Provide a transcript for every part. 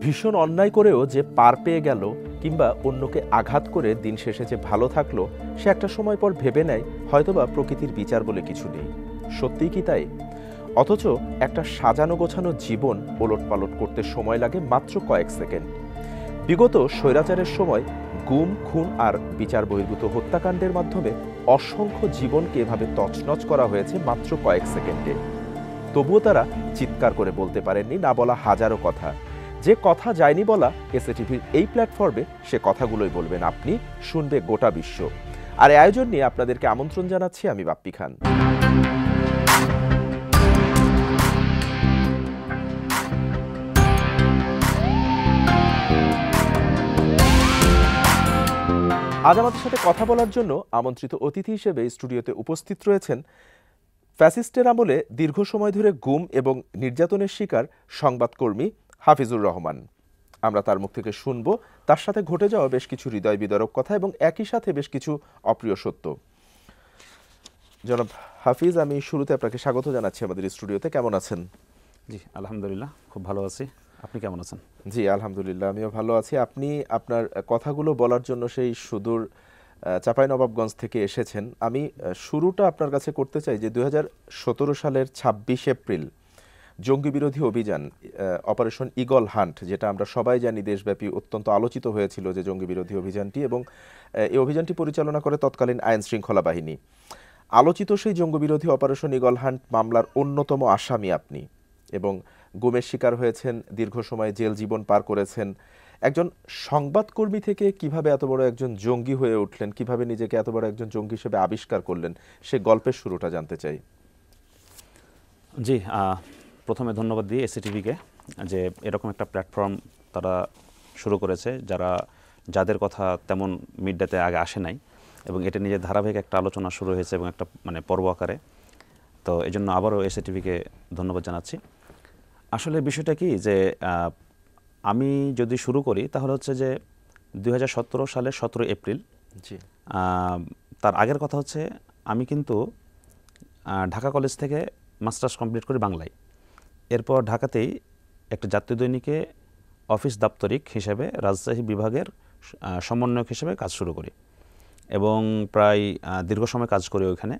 ভীষণ অন্যায় করেও যে পার পেয়ে গেল কিংবা অন্যকে আঘাত করে দিন শেষে যে ভালো থাকলো, সে একটা সময় পর ভেবে নেয় হয়তোবা প্রকৃতির বিচার বলে কিছু নেই। সত্যিই কি তাই? অথচ একটা সাজানো গোছানো জীবন ওলটপালট করতে সময় লাগে মাত্র কয়েক সেকেন্ড। বিগত স্বৈরাচারের সময় গুম, খুন আর বিচার বহির্ভূত হত্যাকাণ্ডের মাধ্যমে অসংখ্য জীবনকে এভাবে তছনছ করা হয়েছে মাত্র কয়েক সেকেন্ডে। তবুও তারা চিৎকার করে বলতে পারেননি না বলা হাজারো কথা। যে কথা যায়নি বলা এসএটিভির এই প্ল্যাটফর্মে সে কথাগুলোই বলবেন আপনি, শুনবে গোটা বিশ্ব। আর এই আয়োজন নিয়ে আপনাদেরকে আমন্ত্রণ জানাচ্ছি আমি বাপ্পি খান। আজ আমাদের সাথে কথা বলার জন্য আমন্ত্রিত অতিথি হিসেবে স্টুডিওতে উপস্থিত রয়েছেন ফ্যাসিস্টের আমলে দীর্ঘ সময় ধরে গুম এবং নির্যাতনের শিকার সংবাদকর্মী হাফিজুর রহমান। আমরা তার মুখ থেকে শুনব তার সাথে ঘটে যাওয়া বেশ কিছু হৃদয় বিদারক কথা এবং একই সাথে বেশ কিছু অপ্রিয় সত্য। জনাব হাফিজ, আমি শুরুতে আপনাকে স্বাগত জানাচ্ছি আমাদের স্টুডিওতে। কেমন আছেন? জি আলহামদুলিল্লাহ, খুব ভালো আছি। আপনি কেমন আছেন? জি আলহামদুলিল্লাহ, আমিও ভালো আছি। আপনি আপনার কথাগুলো বলার জন্য সেই সুদূর চাঁপাইনবাবগঞ্জ থেকে এসেছেন। আমি শুরুটা আপনার কাছে করতে চাই যে 2017 সালের 26 এপ্রিল জঙ্গি বিরোধী অভিযান অপারেশন ঈগল হান্ট, যেটা আমরা সবাই জানি দেশব্যাপী অত্যন্ত আলোচিত হয়েছিল যে জঙ্গি বিরোধী অভিযানটি, এবং এই অভিযানটি পরিচালনা করে তৎকালীন আইন শৃঙ্খলা বাহিনী। আলোচিত সেই জঙ্গি বিরোধী অপারেশন ঈগল হান্ট মামলার অন্যতম আসামি আপনি, এবং গুমের শিকার হয়েছেন, দীর্ঘ সময় জেল জীবন পার করেছেন। একজন সংবাদকর্মী থেকে কিভাবে এত বড় একজন জঙ্গি হয়ে উঠলেন, কিভাবে নিজেকে এত বড় একজন জঙ্গি হিসেবে আবিষ্কার করলেন, সে গল্পের শুরুটা জানতে চাই। জি, প্রথমে ধন্যবাদ দিই এসএটিভিকে যে এরকম একটা প্ল্যাটফর্ম তারা শুরু করেছে, যাদের কথা তেমন মিডিয়াতে আগে আসে নাই, এবং এটা নিজের ধারাবাহিক একটা আলোচনা শুরু হয়েছে এবং একটা পর্ব আকারে। তো এই জন্য আবারও এসএটিভিকে ধন্যবাদ জানাচ্ছি। আসলে বিষয়টা কি যে আমি যদি শুরু করি তাহলে হচ্ছে যে 2017 সালের 17 এপ্রিল। জি, তার আগের কথা হচ্ছে আমি কিন্তু ঢাকা কলেজ থেকে মাস্টার্স কমপ্লিট করি বাংলায়। এরপর ঢাকাতেই একটা জাতীয় দৈনিকে অফিস দাপ্তরিক হিসেবে রাজশাহী বিভাগের সমন্বয়ক হিসেবে কাজ শুরু করি এবং প্রায় দীর্ঘ সময় কাজ করি ওইখানে।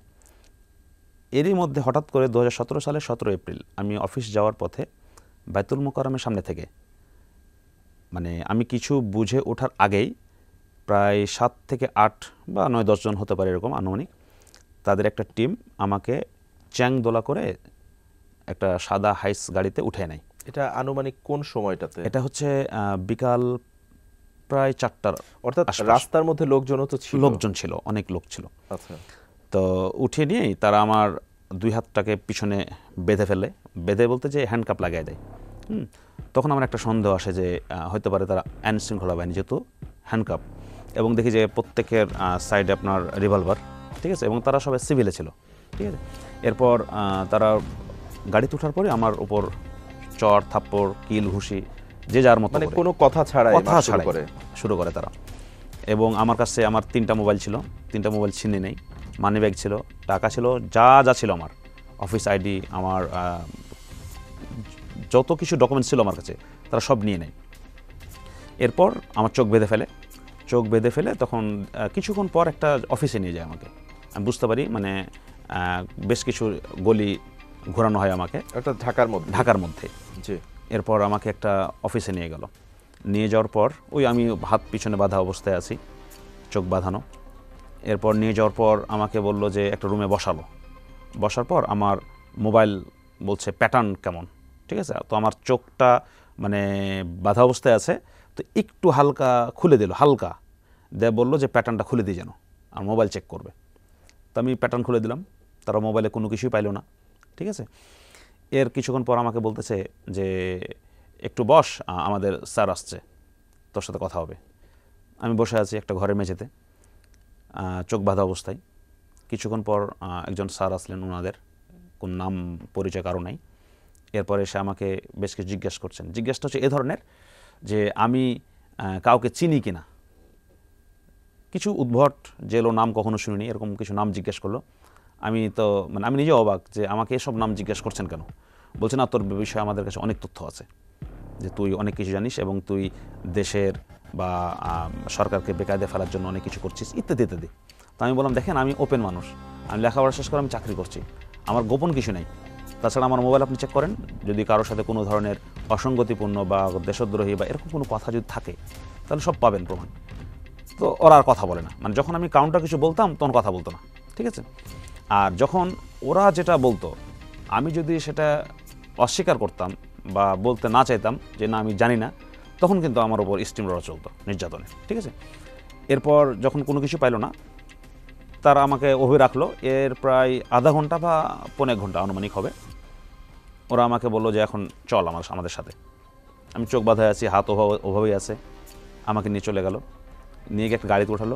এরই মধ্যে হঠাৎ করে 2017 সালের 17 এপ্রিল আমি অফিস যাওয়ার পথে বাইতুল মোকাররমের সামনে থেকে, আমি কিছু বুঝে ওঠার আগেই প্রায় 7 থেকে 8 বা 9-10 জন হতে পারে এরকম আনুমানিক, তাদের একটা টিম আমাকে চ্যাং দোলা করে একটা সাদা হাইস গাড়িতে উঠে নেয়। এটা আনুমানিক কোন সময়টাতে? এটা হচ্ছে বিকাল প্রায় 4টার। অর্থাৎ রাস্তার মধ্যে লোকজন ছিল, অনেক লোক ছিল। আচ্ছা। তো উঠিয়ে নিয়েই তারা আমার 2 হাতটাকে পিছনে বেঁধে বলতে যে হ্যান্ডকাপ লাগিয়ে দেয়। তখন আমার একটা সন্দেহ আসে যে হয়তো পারে তারা আইন শৃঙ্খলা বাহিনী, যেহেতু হ্যান্ডকাপ, এবং দেখি যে প্রত্যেকের সাইডে আপনার রিভলভার, ঠিক আছে, এবং তারা সবাই সিভিলে ছিল, ঠিক আছে। এরপর তারা গাড়িতে ওঠার পরে আমার উপর চর, থাপ্পড়, কিল, ঘুষি, যে যার মতো কোনো কথা ছাড়াই শুরু করে তারা। এবং আমার কাছে আমার 3টা মোবাইল ছিল, 3টা মোবাইল ছিনিয়ে নেই, মানি ব্যাগ ছিল, টাকা ছিল, যা ছিল আমার, অফিস আইডি, আমার যত কিছু ডকুমেন্টস ছিল আমার কাছে, তারা সব নিয়ে নেয়। এরপর আমার চোখ বেঁধে ফেলে তখন কিছুক্ষণ পর একটা অফিসে নিয়ে যায় আমাকে। আমি বুঝতে পারি বেশ কিছু গলি ঘোরানো হয় আমাকে, ঢাকার মধ্যে। জি। এরপর আমাকে একটা অফিসে নিয়ে যাওয়ার পর আমি হাত পিছনে বাঁধা অবস্থায় আছি, চোখ বাঁধানো। এরপর নিয়ে যাওয়ার পর আমাকে বলল যে একটা রুমে বসার পর আমার মোবাইল বলছে প্যাটার্ন কেমন, ঠিক আছে। তো আমার চোখটা বাঁধা অবস্থায় আছে, তো একটু হালকা খুলে দিল, বললো যে প্যাটার্নটা খুলে দিই যেন, আর মোবাইল চেক করবে। তো আমি প্যাটার্ন খুলে দিলাম, তারা মোবাইলে কোনো কিছুই পাইল না, ঠিক আছে। এর কিছুক্ষণ পর আমাকে বলতেছে যে একটু বস, আমাদের স্যার আসছে, তোর সাথে কথা হবে। আমি বসে আছি একটা ঘরের মেঝেতে, চোখ বাঁধা অবস্থায়। কিছুক্ষণ পর একজন স্যার আসলেন, ওনাদের কোন নাম পরিচয় কারো নাই। এরপরে এসে আমাকে বেশ কিছু জিজ্ঞাসা হচ্ছে এ ধরনের যে আমি কাউকে চিনি কিনা, কিছু উদ্ভট, যেগুলো নাম কখনো শুনিনি, এরকম কিছু নাম জিজ্ঞেস করলো। আমি নিজে অবাক যে আমাকে এসব নাম জিজ্ঞেস করছেন কেন। বলছে না, তোর বিষয়ে আমাদের কাছে অনেক তথ্য আছে। যে তুই অনেক কিছু জানিস এবং তুই দেশের বা সরকারকে বেকায়দা ফেলার জন্য অনেক কিছু করছিস ইত্যাদি ইত্যাদি। তো আমি বললাম দেখেন আমি ওপেন মানুষ, আমি লেখাপড়া শেষ করে আমি চাকরি করছি, আমার গোপন কিছু নেই। তাছাড়া আমার মোবাইল আপনি চেক করেন, যদি কারোর সাথে কোনো ধরনের অসঙ্গতিপূর্ণ বা দেশদ্রোহী বা এরকম কোনো কথা যদি থাকে তাহলে সব পাবেন প্রমাণ। তো ওরা আর কথা বলে না, মানে যখন আমি কাউন্টার কিছু বলতাম তখন কথা বলতো না, ঠিক আছে। আর যখন ওরা যেটা বলতো আমি যদি সেটা অস্বীকার করতাম বা বলতে না চাইতাম যে না আমি জানি না, তখন কিন্তু আমার উপর স্টিম রোল চলতো নির্যাতনে, ঠিক আছে। এরপর যখন কোনো কিছু পাইলো না তারা আমাকে ওভাবে রাখলো, এর প্রায় আধা ঘন্টা বা 1.5 ঘন্টা আনুমানিক হবে। ওরা আমাকে বললো যে এখন চল আমাদের সাথে। আমি চোখ বাঁধায় আছি, হাত ওভাবেই আছে, আমাকে নিয়ে চলে গেল, নিয়ে গিয়ে একটা গাড়িতে উঠালো।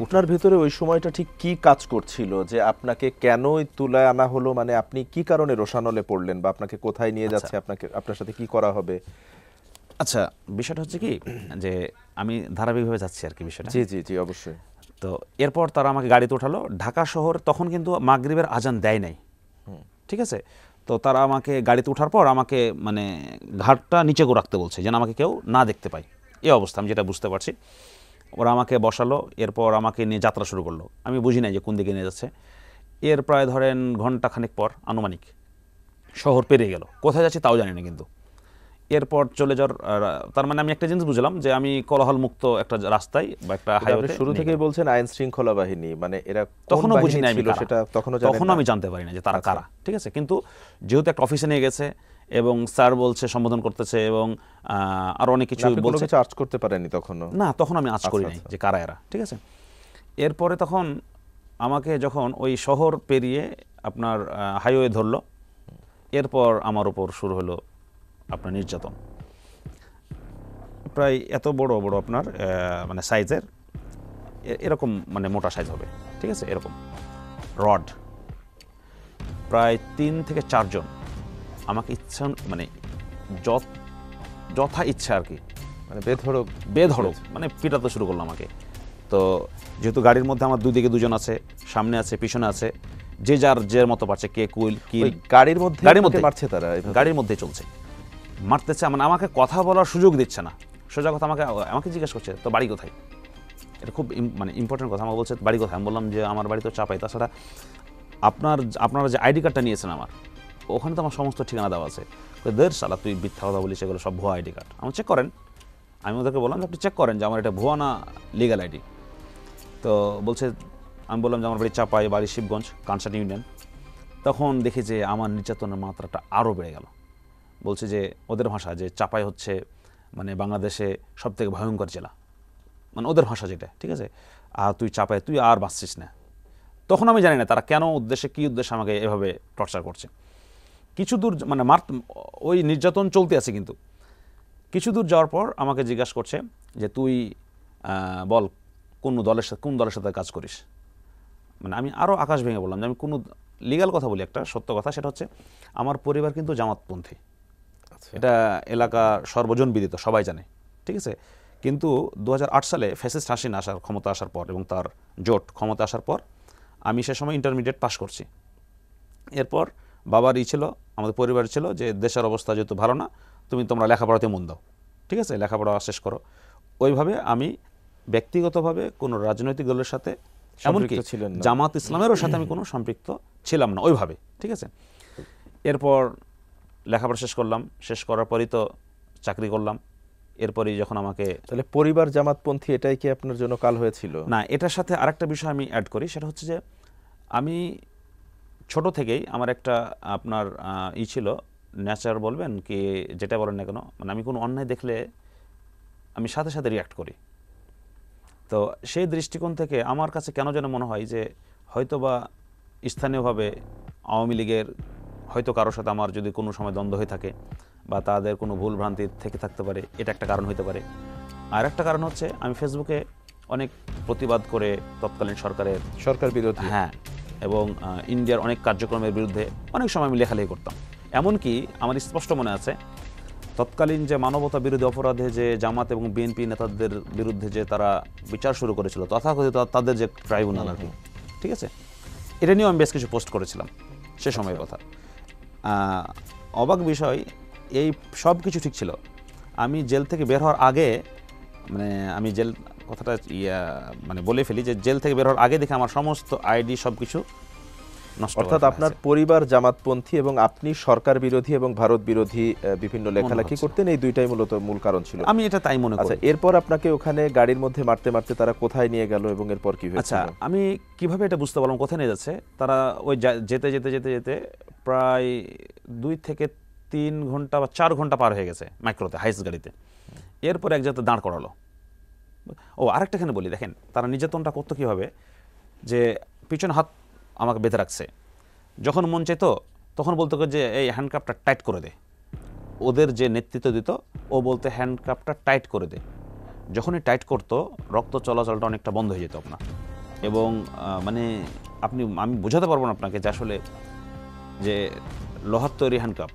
আপনার ভেতরে ওই সময়টা ঠিক কি কাজ করছিল যে আপনাকে কেনই তুলায় আনা হলো, মানে আপনি কি কারণে রোষানলে পড়লেন বা আপনাকে কোথায় নিয়ে যাচ্ছে, আপনার সাথে কি করা হবে? আচ্ছা, বিষয়টা হচ্ছে কি যে আমি ধারাবাহিকভাবে যাচ্ছি আর কি বিষয়টা। জি জি জি অবশ্যই। তো এরপর তারা আমাকে গাড়িতে উঠালো। ঢাকা শহর তখন কিন্তু মাগরিবের আজান দেয় নাই, ঠিক আছে। তো তারা আমাকে গাড়িতে ওঠার পর আমাকে মানে ঘাটটা নিচে করে রাখতে বলছে যেন আমাকে কেউ না দেখতে পায়, এই অবস্থা আমি যেটা বুঝতে পারছি। ওরা আমাকে বসালো, এরপর আমাকে নিয়ে যাত্রা শুরু করলো। আমি বুঝি নাই যে কোন দিকে নিয়ে যাচ্ছে। এর প্রায় ধরেন ঘন্টাখানেক পর আনুমানিক শহর পেরিয়ে গেল, কোথায় যাচ্ছি তাও জানি না কিন্তু। এরপর চলে যাওয়ার তার মানে আমি একটা জিনিস বুঝলাম যে আমি কোলাহল মুক্ত একটা রাস্তায় বা একটা হাইওয়েতে। শুরু থেকেই বলছেন আইন শৃঙ্খলা বাহিনী, মানে এরা তখনও বুঝি না সেটা তখনও আমি জানতে পারি না যে তারা কারা, ঠিক আছে। কিন্তু যেহেতু একটা অফিসে নিয়ে গেছে এবং স্যার বলছে, সম্বোধন করতেছে এবং আরো অনেক কিছু বলছে, আর্জ করতে পারেনি তখনও? না, তখন আমি আজ করি নাই যে কারা এরা, ঠিক আছে। এরপরে তখন আমাকে যখন ওই শহর পেরিয়ে আপনার হাইওয়ে ধরলো, এরপর আমার উপর শুরু হলো আপনার নির্যাতন। প্রায় এত বড় বড় আপনার মানে সাইজের, এরকম মানে মোটা সাইজ হবে, ঠিক আছে, এরকম রড প্রায় 3 থেকে 4 জন আমাকে ইচ্ছা মানে যথা ইচ্ছা আর কি, মানে বেধড়ক মানে পিটাতে শুরু করলো আমাকে। তো যেহেতু গাড়ির মধ্যে আমার দুদিকে দুজন আছে, সামনে আছে পিছনে আছে, যে যার যে মতো পারছে, কে কুইল কি গাড়ির মধ্যে মারছে তারা, গাড়ির মধ্যে চলছে, মারতেছে, মানে আমাকে কথা বলার সুযোগ দিচ্ছে না। সোজা কথা আমাকে জিজ্ঞেস করছে তো বাড়ি কোথায়, এটা খুব মানে ইম্পর্টেন্ট কথা। আমাকে বলছে বাড়ি কোথায়, আমি বললাম যে আমার বাড়ি তো চাপাই, তাছাড়া আপনারা যে আইডি কার্ডটা নিয়েছেন আমার, ওখানে তো আমার সমস্ত ঠিকানা দেওয়া আছে। দের সালা তুই মিথ্যা কথা বলিস, এগুলো সব ভুয়া আইডি কার্ড, আমার চেক করেন। আমি ওদেরকে বললাম যে আপনি চেক করেন যে আমার এটা ভুয়া না লিগ্যাল আইডি। তো বলছে, আমি বললাম যে আমার বাড়ি চাপাই, বাড়ি শিবগঞ্জ, কানসাট ইউনিয়ন। তখন দেখি যে আমার নির্যাতনের মাত্রাটা আরও বেড়ে গেল। বলছে যে ওদের ভাষা যে চাপাই হচ্ছে মানে বাংলাদেশে সবথেকে ভয়ঙ্কর জেলা, মানে ওদের ভাষা যেটা, ঠিক আছে, আর তুই চাপাই, তুই আর বাঁচছিস না। তখন আমি জানি না তারা কেন উদ্দেশ্যে, কী উদ্দেশ্যে আমাকে এভাবে টর্চার করছে। কিছু দূর মানে ওই নির্যাতন চলতে আছে, কিন্তু কিছু দূর যাওয়ার পর আমাকে জিজ্ঞাসা করছে যে তুই বল কোন দলের সাথে কাজ করিস। মানে আমি আরও আকাশ ভেঙে বললাম যে আমি কোনো লিগ্যাল কথা বলি, একটা সত্য কথা, সেটা হচ্ছে আমার পরিবার কিন্তু জামাতপন্থী, এটা এলাকা সর্বজন বিদিত, সবাই জানে, ঠিক আছে। কিন্তু 2008 সালে ফ্যাসিস্ট হাসিনা ক্ষমতা আসার পর এবং তার জোট ক্ষমতা আসার পর আমি সে সময় ইন্টারমিডিয়েট পাস করছি। এরপর বাবার ছিল, আমাদের পরিবার ছিল যে দেশের অবস্থা যেহেতু ভালো না, তোমরা লেখাপড়াতে মন দাও, ঠিক আছে, লেখাপড়া শেষ করো। ওইভাবে আমি ব্যক্তিগতভাবে কোনো রাজনৈতিক দলের সাথে, এমনকি জামাত ইসলামেরও সাথে আমি কোনো সম্পৃক্ত ছিলাম না ওইভাবে, ঠিক আছে। এরপর লেখাপড়া শেষ করলাম, শেষ করার পরই তো চাকরি করলাম। এরপরই যখন আমাকে, তাহলে পরিবার জামাতপন্থী, এটাই কি আপনার জন্য কাল হয়েছিল? না, এটার সাথে আরেকটা বিষয় আমি অ্যাড করি, সেটা হচ্ছে যে আমি ছোট থেকেই আমার একটা আপনার ছিল, নেচার বলবেন কি যেটা বলেন না কেন, মানে আমি কোনো অন্যায় দেখলে আমি সাথে সাথে রিয়াক্ট করি। তো সেই দৃষ্টিকোণ থেকে আমার কাছে কেন যেন মনে হয় যে হয়তোবা স্থানীয়ভাবে আওয়ামী লীগের হয়তো কারোর সাথে আমার যদি কোনো সময় দ্বন্দ্ব হয়ে থাকে বা তাদের কোনো ভুল ভ্রান্তি থেকে থাকতে পারে, এটা একটা কারণ হতে পারে। আর একটা কারণ হচ্ছে আমি ফেসবুকে অনেক প্রতিবাদ করে তৎকালীন সরকার বিরোধী, হ্যাঁ, এবং ইন্ডিয়ার অনেক কার্যক্রমের বিরুদ্ধে অনেক সময় আমি লেখালেখি করতাম। এমনকি আমার স্পষ্ট মনে আছে তৎকালীন যে মানবতা বিরোধী অপরাধে যে জামাত এবং বিএনপি নেতাদের বিরুদ্ধে যে তারা বিচার শুরু করেছিল, তথাকথিত তাদের যে ট্রাইব্যুনাল আর কি, ঠিক আছে, এটা নিয়েও আমি বেশ কিছু পোস্ট করেছিলাম সে সময়ের কথা। অবাক বিষয়, এই সব কিছু ঠিক ছিল। আমি জেল থেকে বের হওয়ার আগে, মানে আমি জেল কথাটা মানে বলে ফেলি যে জেল থেকে বের হওয়ার আগে দেখে আমার সমস্ত আইডি সব কিছু নষ্ট। অর্থাৎ আপনার পরিবার জামাতপন্থী এবং আপনি সরকার বিরোধী এবং ভারত বিরোধী বিভিন্ন লেখালেখি করতেন, এই দুইটাই মূলত মূল কারণ ছিল। আমি এটা তাই মনে করি। আচ্ছা, এরপর আপনাকে ওখানে গাড়ির মধ্যে মারতে মারতে তারা কোথায় নিয়ে গেল এবং এরপর কি হয়েছিল? আচ্ছা, আমি কিভাবে এটা বুঝতে পারলাম কোথায় নিয়ে যাচ্ছে? তারা ওই যেতে যেতে যেতে যেতে প্রায় 2 থেকে 3 ঘন্টা বা 4 ঘন্টা পার হয়ে গেছে মাইক্রোতে, হাইস গাড়িতে। এরপর এক জায়গাতে দাঁড় করালো। ও আরেকটাখানে বলি, দেখেন তারা নির্যাতনটা করতো কীভাবে, যে পিছনে হাত আমাকে বেঁধে রাখছে, যখন মন চাইত তখন বলতো যে এই হ্যান্ডকাপটা টাইট করে দে। ওদের যে নেতৃত্ব দিত ও বলতে হ্যান্ডকাপটা টাইট করে দে। যখনই টাইট করতো রক্ত চলাচলটা অনেকটা বন্ধ হয়ে যেত আপনার, এবং মানে আমি বোঝাতে পারবো না আপনাকে যে আসলে যে লোহার তৈরি হ্যান্ডকাপ,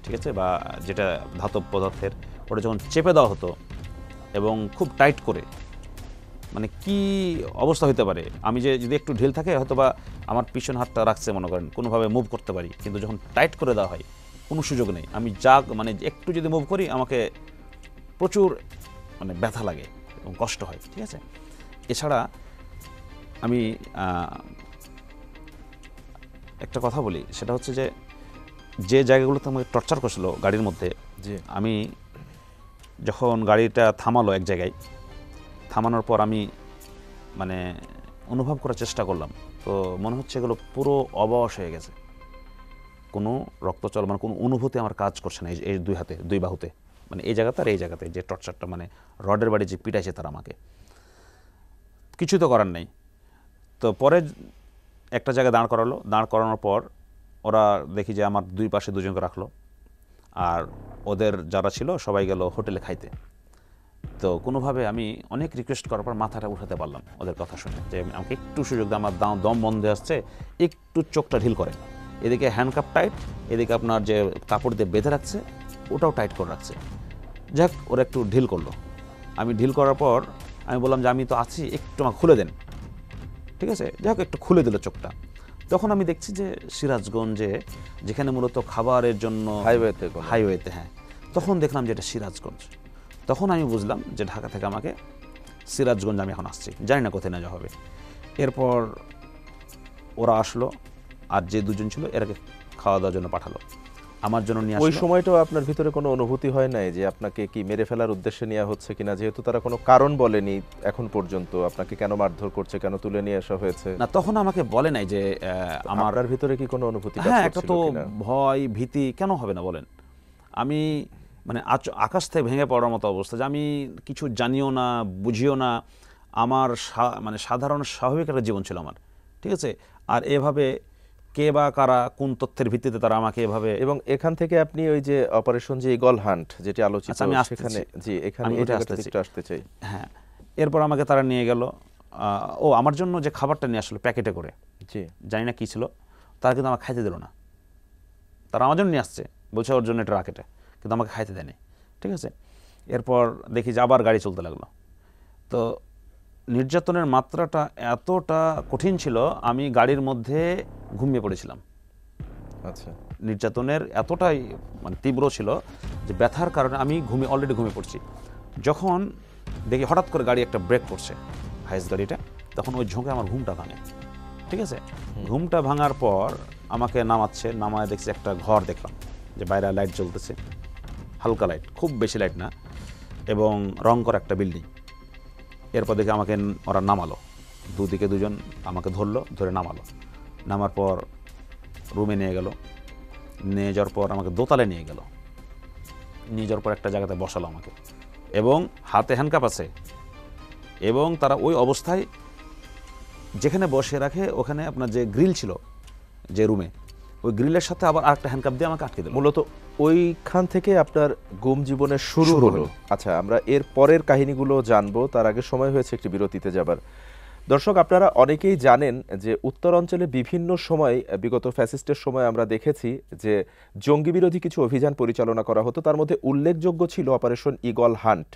ঠিক আছে, বা যেটা ধাতব পদার্থের, ওটা যখন চেপে দেওয়া হতো এবং খুব টাইট করে, মানে কি অবস্থা হতে পারে। আমি যে যদি একটু ঢিল থাকে হয়তো বা আমার পিছন হাতটা রাখছে মনে করেন, কোনোভাবে মুভ করতে পারি, কিন্তু যখন টাইট করে দেওয়া হয় কোনো সুযোগ নেই। আমি মানে একটু যদি মুভ করি আমাকে প্রচুর মানে ব্যথা লাগে এবং কষ্ট হয়, ঠিক আছে। এছাড়া আমি একটা কথা বলি, সেটা হচ্ছে যে জায়গাগুলোতে আমাকে টর্চার করছিল গাড়ির মধ্যে, আমি যখন গাড়িটা থামালো এক জায়গায়, থামানোর পর আমি মানে অনুভব করার চেষ্টা করলাম, তো মনে হচ্ছে এগুলো পুরো অবশ হয়ে গেছে, কোনো রক্তচল মানে কোনো অনুভূতি আমার কাজ করছে না এই দুই বাহুতে, মানে এই জায়গাতে আর এই জায়গাতে যে টর্চারটা, মানে রডের বাড়ি যে পিটাইছে তারা আমাকে, কিছু তো করার নেই। তো পরে একটা জায়গায় দাঁড় করালো, দাঁড় করানোর পর ওরা দেখি যে আমার দুই পাশে দুজনকে রাখলো, আর ওদের যারা ছিল সবাই গেল হোটেলে খাইতে। তো কোনোভাবে আমি অনেক রিকোয়েস্ট করার পর মাথাটা উঠাতে পারলাম ওদের কথা শুনে, যে আমাকে একটু সুযোগ দিয়ে, আমার দম বন্ধ আসছে, একটু চোখটা ঢিল করে। এদিকে হ্যান্ডকাপ টাইট, এদিকে আপনার যে কাপড় দিয়ে বেঁধে রাখছে ওটাও টাইট করে রাখছে। যাক, ওরা একটু ঢিল করলো। আমি ঢিল করার পর আমি বললাম যে আমি তো আছি, একটু আমাকে খুলে দেন, ঠিক আছে। যাক, একটু খুলে দিল চোখটা। তখন আমি দেখছি যে সিরাজগঞ্জে, যেখানে মূলত খাবারের জন্য হাইওয়েতে, হ্যাঁ, তখন দেখলাম যে এটা সিরাজগঞ্জ। তখন আমি বুঝলাম যে ঢাকা থেকে আমাকে সিরাজগঞ্জ আমি এখন আসছি, জানি না কোথায় না যাওয়া হবে। এরপর ওরা আসলো, আর যে দুজন ছিল এরাকে খাওয়া দাওয়ার জন্য পাঠালো, আমার জন্য নিয়ে আসলো। ওই সময়টাও আপনার ভিতরে কোনো অনুভূতি হয় নাই যে আপনাকে কি মেরে ফেলার উদ্দেশ্যে নেওয়া হচ্ছে কিনা, যেহেতু তারা কোনো কারণ বলেনি এখন পর্যন্ত আপনাকে কেন মারধর করছে, কেন তুলে নিয়ে আসা হয়েছে? না, তখন আমাকে বলে নাই যে আমার ভিতরে কি কোনো অনুভূতি কাজ করছিল? হ্যাঁ, একটা তো ভয় ভীতি কেন হবে না বলেন। আমি মানে আকাশ থেকে ভেঙে পড়ার মতো অবস্থা, যে আমি কিছু জানিও না, বুঝিও না, আমার মানে সাধারণ স্বাভাবিক একটা জীবন ছিল আমার, ঠিক আছে। আর এভাবে কে বা কারা কোন তথ্যের ভিত্তিতে তারা আমাকে এভাবে, এবং এখান থেকে আপনি ওই যে অপারেশন যে ঈগল হান্ট যেটি আলোচিত, সেখানে জি এখানে এই জায়গাটা একটু আসতে চাই। হ্যাঁ, এরপর আমাকে তারা নিয়ে গেল। ও আমার জন্য যে খাবারটা নিয়ে আসলো প্যাকেটে করে, জি জানি না কী ছিল, তারা কিন্তু আমাকে খাইতে দিল না। তারা আমার জন্য নিয়ে আসছে, বলছে ওর জন্য এটা রাকেটে, কিন্তু আমাকে খাইতে দেয়নি, ঠিক আছে। এরপর দেখি যে আবার গাড়ি চলতে লাগলো। তো নির্যাতনের মাত্রাটা এতটা কঠিন ছিল, আমি গাড়ির মধ্যে ঘুমিয়ে পড়েছিলাম। আচ্ছা, নির্যাতনের এতটাই মানে তীব্র ছিল যে ব্যথার কারণে আমি অলরেডি ঘুমিয়ে পড়ছি। যখন দেখি হঠাৎ করে গাড়ি একটা ব্রেক করছে, হাইস গাড়িটা, তখন ওই ঝোঁকে আমার ঘুমটা ভাঙে, ঠিক আছে। ঘুমটা ভাঙার পর আমাকে নামায় দেখছি একটা ঘর দেখলাম, যে বাইরে লাইট জ্বলতেছে, হালকা লাইট, খুব বেশি লাইট না, এবং রং করা একটা বিল্ডিং। এরপর দেখে আমাকে ওরা নামালো, দুদিকে দুজন আমাকে ধরে নামালো। নামার পর রুমে নিয়ে যাওয়ার পর আমাকে দোতলায় নিয়ে যাওয়ার পর একটা জায়গাতে বসালো আমাকে, এবং হাতে হ্যান্ডকাপ আছে, এবং তারা ওই অবস্থায় যেখানে বসে রাখে ওখানে আপনার যে গ্রিল ছিল যে রুমে, ওই গ্রিলের সাথে আবার আরেকটা হ্যান্ডকাপ দিয়ে আমাকে আটকে দিল। মূলত ওইখান থেকে আপনার গুম জীবনের শুরু হলো। আচ্ছা, আমরা এর পরের কাহিনীগুলো জানবো, তার আগে সময় হয়েছে একটি বিরতিতে যাবার। দর্শক, আপনারা অনেকেই জানেন যে উত্তরাঞ্চলে বিভিন্ন সময়, বিগত ফ্যাসিস্টের সময় আমরা দেখেছি যে জঙ্গি বিরোধী কিছু অভিযান পরিচালনা করা হতো, তার মধ্যে উল্লেখযোগ্য ছিল অপারেশন ঈগল হান্ট।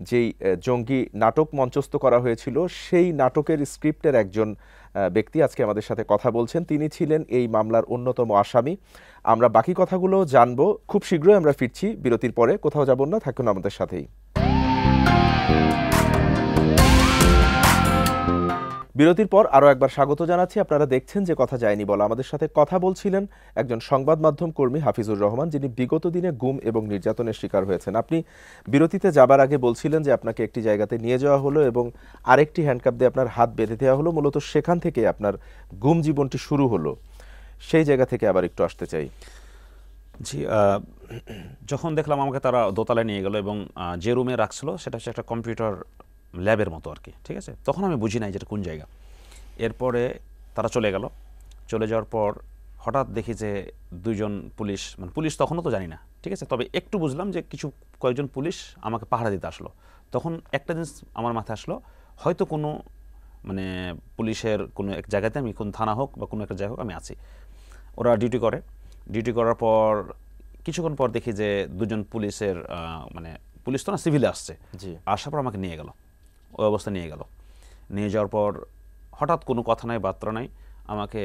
যেই জঙ্গি নাটক মঞ্চস্থ করা হয়েছিল সেই নাটকের স্ক্রিপ্টের একজন ব্যক্তি আজকে আমাদের সাথে কথা বলছেন। তিনি ছিলেন এই মামলার অন্যতম আসামি। আমরা বাকি কথাগুলো জানবো খুব শীঘ্রই। আমরা ফিরছি বিরতির পরে, কোথাও যাব না, থাকুন আমাদের সাথেই। বিরতির পর আরও একবার স্বাগত জানাচ্ছি। আপনারা দেখছেন যে কথা যায়নি বলা। আমাদের সাথে কথা বলছিলেন একজন সংবাদ মাধ্যম কর্মী হাফিজুর রহমান, যিনি বিগত দিনে গুম এবং নির্যাতনের শিকার হয়েছেন। আপনি বিরতিতে যাবার আগে বলছিলেন যে আপনাকে একটি জায়গাতে নিয়ে যাওয়া হলো এবং আরেকটি হ্যান্ডকাপ দিয়ে আপনার হাত বেঁধে দেওয়া হলো, মূলত সেখান থেকে আপনার গুম জীবনটি শুরু হলো। সেই জায়গা থেকে আবার একটু আসতে চাই। জি, যখন দেখলাম আমাকে তারা দোতলায় নিয়ে গেল এবং যে রুমে রাখছিল সেটা হচ্ছে একটা কম্পিউটার ল্যাবের মতো আর কি, ঠিক আছে। তখন আমি বুঝি নাই যেটা কোন জায়গা। এরপরে তারা চলে গেল। চলে যাওয়ার পর হঠাৎ দেখি যে দুইজন পুলিশ, মানে পুলিশ তখনও তো জানি না, ঠিক আছে, তবে একটু বুঝলাম যে কয়েকজন পুলিশ আমাকে পাহারা দিতে আসলো। তখন একটা জিনিস আমার মাথায় আসলো, হয়তো কোনো মানে পুলিশের কোনো এক জায়গাতে আমি, কোন থানা হোক বা কোনো একটা জায়গা হোক, আমি আছি। ওরা ডিউটি করে। ডিউটি করার পর কিছুক্ষণ পর দেখি যে দুজন পুলিশের মানে পুলিশ তো না, সিভিলে আসছে। আসার পর আমাকে নিয়ে গেল, ওই অবস্থা নিয়ে গেল। নিয়ে যাওয়ার পর হঠাৎ কোনো কথা নাই, বার্তা নাই, আমাকে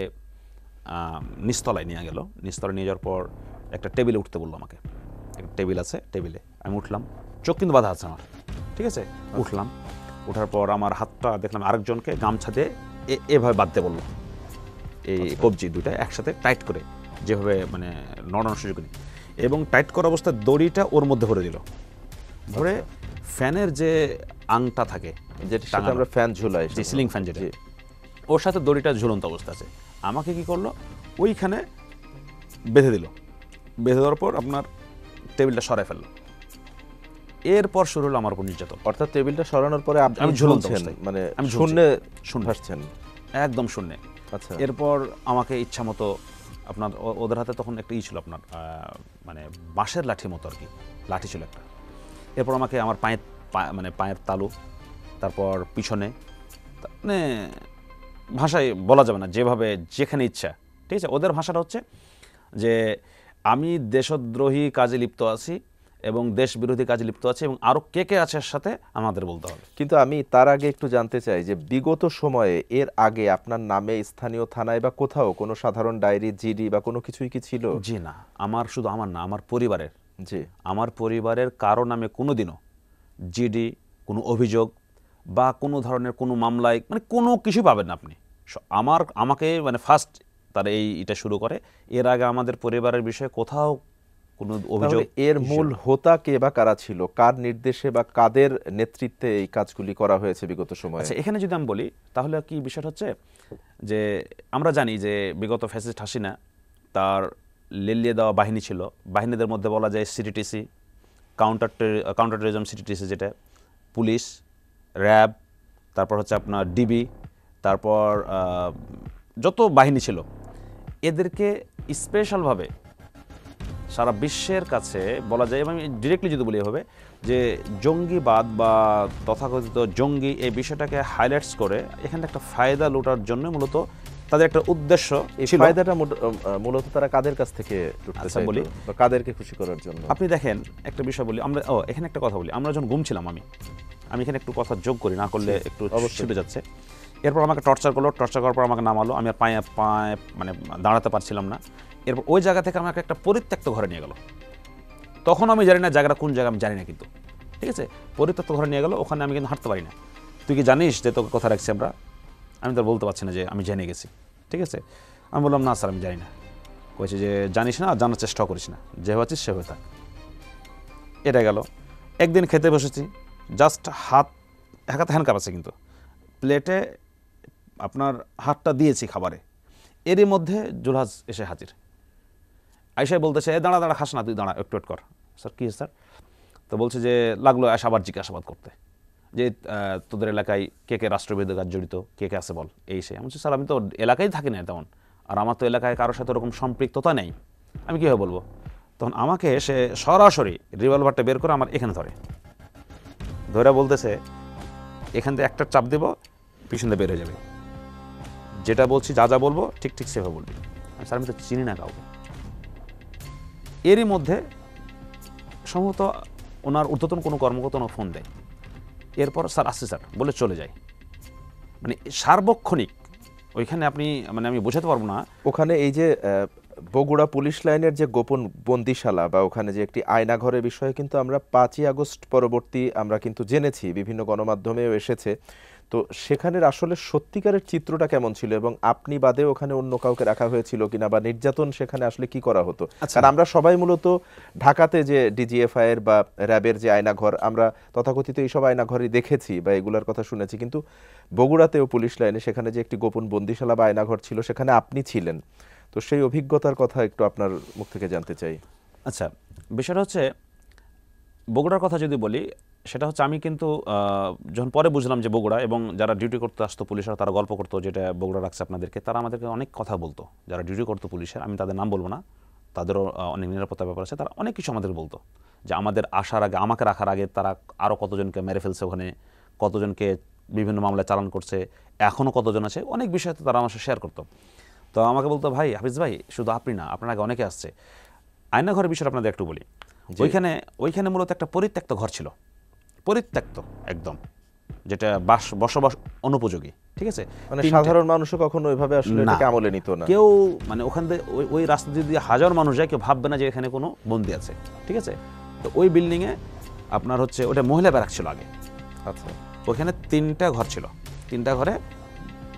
নিচতলায় নিয়ে গেল। নিচতলায় নিয়ে যাওয়ার পর একটা টেবিলে উঠতে বললো আমাকে। একটা টেবিল আছে, টেবিলে আমি উঠলাম। চোখ কিন্তু বাঁধা আছে আমার, ঠিক আছে। উঠলাম, ওঠার পর আমার হাতটা দেখলাম আরেকজনকে গামছা দিয়ে এভাবে বাঁধতে বললো। এই কবজি দুইটা একসাথে টাইট করে, যেভাবে মানে নড়ানোর সুযোগ নেই, এবং টাইট করা অবস্থায় দড়িটা ওর মধ্যে ভরে দিল। ভরে ফ্যানের যে আংটা থাকে, যেটা আমরা ফ্যান ঝুলাই, যে সিলিং ফ্যান, যেটা ওর সাথে দড়িটা ঝুলন্ত অবস্থা আছে। আমাকে কি করলো, ওইখানে বেঁধে দিল। বেঁধে দেওয়ার পর আপনার টেবিলটা সরাই ফেললো। এরপর শুরু হলো আমার উপর নির্যাতন। অর্থাৎ টেবিলটা সরানোর পরে আমি ঝুলন্ত অবস্থায়, মানে আমি শূন্যে ভাসছেন, একদম শূন্যে। আচ্ছা। এরপর আমাকে ইচ্ছা মতো আপনার, ওদের হাতে তখন একটা ছিল আপনার মানে বাঁশের লাঠি মতো আর কি, লাঠি ছিল একটা। এরপর আমাকে আমার পায়ের তালু, তারপর পিছনে, মানে ভাষায় বলা যাবে না, যেভাবে যেখানে ইচ্ছা, ঠিক আছে। ওদের ভাষাটা হচ্ছে যে আমি দেশদ্রোহী কাজে লিপ্ত আছি এবং দেশ বিরোধী কাজে লিপ্ত আছে, এবং আরও কে কে আছে সাথে আমাদের বলতে হবে। কিন্তু আমি তার আগে একটু জানতে চাই যে বিগত সময়ে এর আগে আপনার নামে স্থানীয় থানায় বা কোথাও কোনো সাধারণ ডায়েরি, জিডি বা কোনো কিছুই কি ছিল? জি না, আমার শুধু আমার না, আমার পরিবারের, জি, আমার পরিবারের কারো নামে কোনো দিনও জিডি, কোনো অভিযোগ বা কোনো ধরনের কোনো মামলায়, মানে কোনো কিছু পাবেন না আপনি। আমাকে মানে ফার্স্ট তারা এটা শুরু করে। এর আগে আমাদের পরিবারের বিষয়ে কোথাও কোনো অভিযোগ। এর মূল হোতা কে বা কারা ছিল, কার নির্দেশে বা কাদের নেতৃত্বে এই কাজগুলি করা হয়েছে বিগত সময়ে? আচ্ছা, এখানে যদি আমি বলি তাহলে কি বিষয়টা হচ্ছে যে আমরা জানি যে বিগত ফ্যাসিস্ট হাসিনা তার লেলিয়ে দেওয়া বাহিনী ছিল। বাহিনীদের মধ্যে বলা যায় সিটিটিসি, কাউন্টার টেররিজম সিটিটিসি, যেটা পুলিশ, র্যাব, তারপর হচ্ছে আপনার ডিবি, তারপর যত বাহিনী ছিল, এদেরকে স্পেশালভাবে সারা বিশ্বের কাছে বলা যায়, এবং ডিরেক্টলি যদি বলি হবে যে জঙ্গিবাদ বা তথাকথিত জঙ্গি এই বিষয়টাকে হাইলাইটস করে এখানে একটা ফায়দা লুটার জন্য মূলত তাদের একটা উদ্দেশ্য ছিল। ফায়দাটা মূলত তারা কাদের কাছ থেকে লুটতে চাইতো বলি, বা কাদেরকে খুশি করার জন্য? আপনি দেখেন একটা বিষয় বলি, আমরা এখানে একটা কথা বলি, আমরা যখন ঘুম ছিলাম, আমি এখানে একটু কথা যোগ করি, না করলে একটু ছুটে যাচ্ছে। এরপর আমাকে টর্চার করলো, টর্চার করার পর আমাকে নামালো, আমি আর পায়ে মানে দাঁড়াতে পারছিলাম না। এরপর ওই জায়গা থেকে আমাকে একটা পরিত্যক্ত ঘরে নিয়ে গেল। তখন আমি জানি না জায়গাটা কোন জায়গা, আমি জানি না, কিন্তু ঠিক আছে, পরিত্যক্ত ঘরে নিয়ে গেল। ওখানে আমি কিন্তু হাঁটতে পারি না। তুই কি জানিস যে তোকে কথা রাখছি আমরা? আমি তো বলতে পারছি না যে আমি জেনে গেছি, ঠিক আছে। আমি বললাম না স্যার, আমি জানি না। কয়েছে যে জানিস না, জানার চেষ্টাও করিস না, যে হচ্ছিস সে হয়ে থাক। এটা গেল। একদিন খেতে বসেছি, জাস্ট হাতে হ্যান্ডকাপ আছে, কিন্তু প্লেটে আপনার হাতটা দিয়েছি খাবারে, এরই মধ্যে জুলহাজ এসে হাজির। আইসাই বলতেছে, দাঁড়া দাঁড়া, খাস না, তুই দাঁড়া, একটু কর। স্যার কী স্যার? তো বলছে যে লাগলো আস আবার জিজ্ঞাসাবাদ করতে, যে তোদের এলাকায় কে কে রাষ্ট্রবিরোধী কাজ জড়িত, কে কে আছে বল, এই সে। আমি বলছি স্যার, আমি তো এলাকায় থাকি না তেমন, আর আমার তো এলাকায় কারোর সাথে ওরকম সম্পৃক্ততা নেই, আমি কীভাবে বলবো? তখন আমাকে সে সরাসরি রিভলভারটা বের করে আমার এখানে ধরে বলতেছে, এখান থেকে একটা চাপ দেব, পিছন দিয়ে বের হয়ে যাবে, যেটা বলছি যা যা বলবো ঠিক ঠিক সেভাবে বলবি। স্যার আমি তো চিনি না কাউকে। এরই মধ্যে সম্ভবত ওনার ঊর্ধ্বতন কোনো কর্মকর্তা ফোন দেয়, এরপর স্যার আসছে স্যার বলে চলে যায়। মানে সার্বক্ষণিক ওইখানে আপনি মানে আমি বোঝাতে পারবো না। ওখানে এই যে বগুড়া পুলিশ লাইনের যে গোপন বন্দিশালা বা ওখানে যে একটি আয়নাঘরের বিষয়ে কিন্তু আমরা 5ই আগস্ট পরবর্তী আমরা কিন্তু জেনেছি, বিভিন্ন গণমাধ্যমেও এসেছে। তো সেখানের আসলে সত্যিকারের চিত্রটা কেমন ছিল এবং আপনি বাদে ওখানে অন্য কাউকে রাখা হয়েছিল কিনা, বা নির্যাতন সেখানে আসলে কি করা হতো? কারণ আমরা সবাই মূলত ঢাকাতে যে ডিজিএফআই এর বা র্যাবের যে আয়নাঘর, আমরা তথাকথিত এইসব আয়নাঘরই দেখেছি বা এগুলার কথা শুনেছি, কিন্তু বগুড়াতেও পুলিশ লাইনে সেখানে যে একটি গোপন বন্দিশালা বা আয়নাঘর ছিল, সেখানে আপনি ছিলেন। তো সেই অভিজ্ঞতার কথা একটু আপনার মুখ থেকে জানতে চাই। আচ্ছা, বিষয়টা হচ্ছে বগুড়ার কথা যদি বলি, সেটা হচ্ছে আমি কিন্তু যখন পরে বুঝলাম যে বগুড়া, এবং যারা ডিউটি করতে আসতো পুলিশের তারা গল্প করতো, যেটা বগুড়া রাখছে আপনাদেরকে, তারা আমাদেরকে অনেক কথা বলতো। যারা ডিউটি করতো পুলিশের, আমি তাদের নাম বলবো না, তাদেরও অনেক নিরাপত্তার ব্যাপার আছে, তারা অনেক কিছু আমাদের বলতো যে আমাদের আসার আগে, আমাকে রাখার আগে তারা আরও কতজনকে মেরে ফেলছে, ওখানে কতজনকে বিভিন্ন মামলায় চালান করছে, এখনও কতজন আছে, অনেক বিষয় তো তারা আমার সাথে শেয়ার করতো। তো আমাকে বলতো, ভাই হাফিজ ভাই, শুধু আপনি না, আপনার আগে অনেকে আসছে। আয়নাঘরের বিষয়টা আপনাদের একটু বলি। ওইখানে মূলত একটা পরিত্যক্ত ঘর ছিল, পরিত্যক্ত একদম, যেটা বসবাস অনুপযোগী, ঠিক আছে? মানে সাধারণ মানুষও কখনো ওইভাবে আসলে এটাকে আমলে নিত না। কেউ মানে ওখান থেকে ওই রাস্তা দিয়ে হাজার মানুষ যায়, কেউ ভাববে না যে এখানে কোনো বন্দি আছে, ঠিক আছে? তো ওই বিল্ডিংয়ে আপনার হচ্ছে ওটা মহিলা ব্যারাক ছিল আগে। আচ্ছা, ওখানে 3টা ঘর ছিল, 3টা ঘরে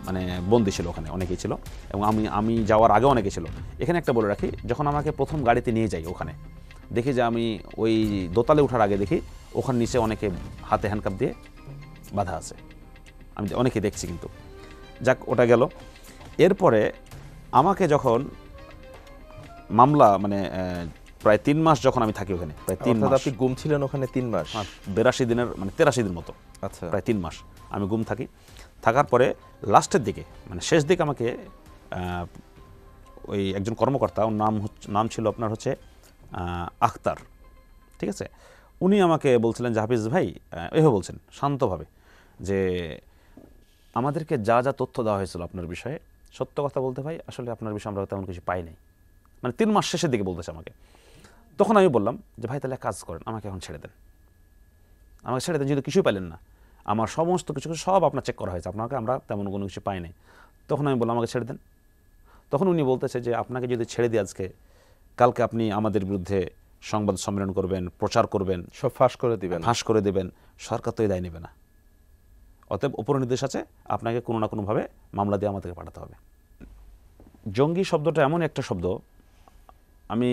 মানে বন্দি ছিল, ওখানে অনেকেই ছিল, এবং আমি যাওয়ার আগে অনেকে ছিল। এখানে একটা বলে রাখি, যখন আমাকে প্রথম গাড়িতে নিয়ে যাই ওখানে, দেখি যে আমি ওই দোতলায় ওঠার আগে দেখি ওখানে নিচে অনেকে হাতে হ্যান্ডকাপ দিয়ে বাঁধা আছে, আমি অনেকে দেখছি। কিন্তু যাক, ওটা গেল। এরপরে আমাকে যখন মামলা মানে প্রায় 3 মাস যখন আমি থাকি ওখানে, প্রায় 3 মাস। আপনি গুম ছিলেন ওখানে 3 মাস? 82 দিনের মানে 83 দিন মতো। আচ্ছা, প্রায় 3 মাস আমি গুম থাকি। থাকার পরে লাস্টের দিকে মানে শেষ দিকে আমাকে ওই একজন কর্মকর্তা, ওর নাম ছিল আপনার হচ্ছে আখতার, ঠিক আছে? উনি আমাকে বলছিলেন যে হাফিজ ভাই, এভাবে বলছেন শান্তভাবে, যে আমাদেরকে যা যা তথ্য দেওয়া হয়েছিল আপনার বিষয়ে, সত্য কথা বলতে ভাই আসলে আপনার বিষয়ে আমরা তেমন কিছু পাই নাই। মানে 3 মাস শেষের দিকে বলতেছে আমাকে। তখন আমি বললাম যে ভাই তাহলে কাজ করেন, আমাকে এখন ছেড়ে দেন, আমাকে ছেড়ে দেন, যদি কিছুই পাইলেন না, আমার সমস্ত কিছু সব আপনার চেক করা হয়েছে, আপনাকে আমরা তেমন কোনো কিছু পাই নাই। তখন আমি বললাম আমাকে ছেড়ে দেন। তখন উনি বলতেছে যে আপনাকে যদি ছেড়ে দিই আজকে, কালকে আপনি আমাদের বিরুদ্ধে সংবাদ সম্মেলন করবেন, প্রচার করবেন, সব ফাঁস করে দিবেন, সরকার তো এই দায় নেবে না। অতএব উপর নির্দেশ আছে, আপনাকে কোনো না কোনোভাবে মামলা দিয়ে আমাদেরকে পাঠাতে হবে। জঙ্গি শব্দটা এমন একটা শব্দ, আমি